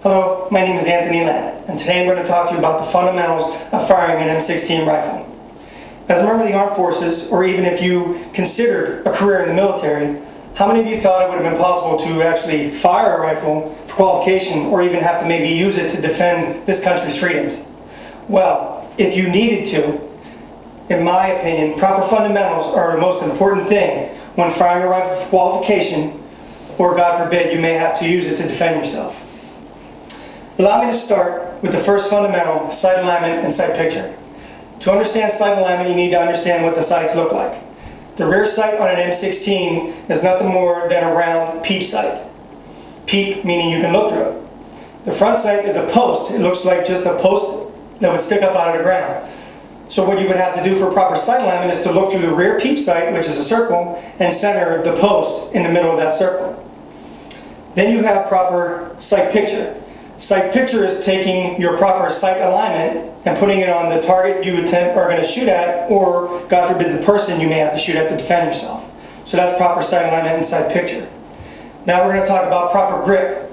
Hello, my name is Anthony Lent, and today I'm going to talk to you about the fundamentals of firing an M16 rifle. As a member of the Armed Forces, or even if you considered a career in the military, how many of you thought it would have been possible to actually fire a rifle for qualification, or even have to maybe use it to defend this country's freedoms? Well, if you needed to, in my opinion, proper fundamentals are the most important thing when firing a rifle for qualification, or God forbid, you may have to use it to defend yourself. Allow me to start with the first fundamental, sight alignment and sight picture. To understand sight alignment, you need to understand what the sights look like. The rear sight on an M16 is nothing more than a round peep sight. Peep meaning you can look through it. The front sight is a post. It looks like just a post that would stick up out of the ground. So what you would have to do for proper sight alignment is to look through the rear peep sight, which is a circle, and center the post in the middle of that circle. Then you have proper sight picture. Sight picture is taking your proper sight alignment and putting it on the target you are going to shoot at, or, God forbid, the person you may have to shoot at to defend yourself. So that's proper sight alignment and sight picture. Now we're going to talk about proper grip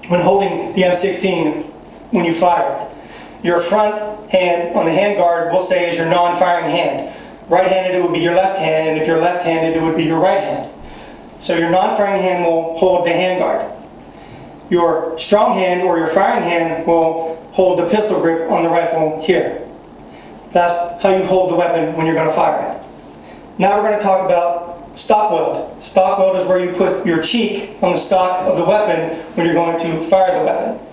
when holding the M16 when you fire it. Your front hand on the handguard, we'll say, is your non-firing hand. Right-handed, it would be your left hand, and if you're left-handed, it would be your right hand. So your non-firing hand will hold the handguard. Your strong hand or your firing hand will hold the pistol grip on the rifle here. That's how you hold the weapon when you're going to fire it. Now we're going to talk about stock weld. Stock weld is where you put your cheek on the stock of the weapon when you're going to fire the weapon.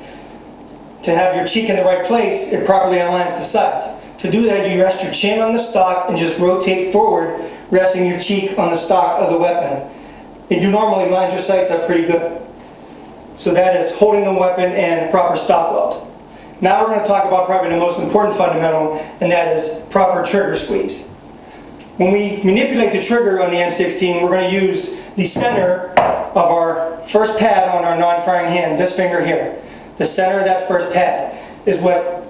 To have your cheek in the right place, it properly aligns the sights. To do that, you rest your chin on the stock and just rotate forward, resting your cheek on the stock of the weapon. And you normally line your sights up pretty good. So that is holding the weapon and proper stock weld. Now we're going to talk about probably the most important fundamental, and that is proper trigger squeeze. When we manipulate the trigger on the M16, we're going to use the center of our first pad on our non-firing hand, this finger here. The center of that first pad is what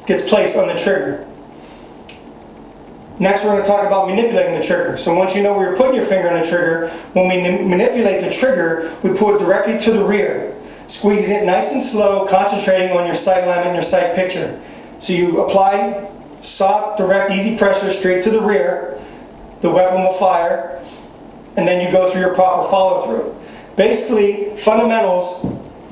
gets placed on the trigger. Next, we're going to talk about manipulating the trigger. So once you know where you're putting your finger on the trigger, when we manipulate the trigger, we pull it directly to the rear. Squeeze it nice and slow, concentrating on your sight alignment and your sight picture. So you apply soft, direct, easy pressure straight to the rear. The weapon will fire, and then you go through your proper follow-through. Basically, fundamentals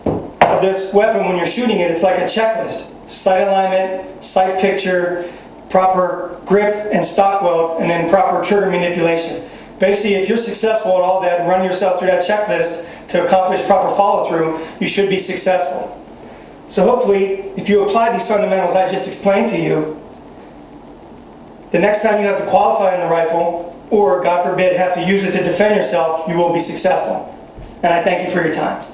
of this weapon when you're shooting it, it's like a checklist. Sight alignment, sight picture, proper grip and stock weld, and then proper trigger manipulation. Basically, if you're successful at all that and run yourself through that checklist to accomplish proper follow-through, you should be successful. So hopefully, if you apply these fundamentals I just explained to you, the next time you have to qualify in the rifle, or God forbid have to use it to defend yourself, you will be successful. And I thank you for your time.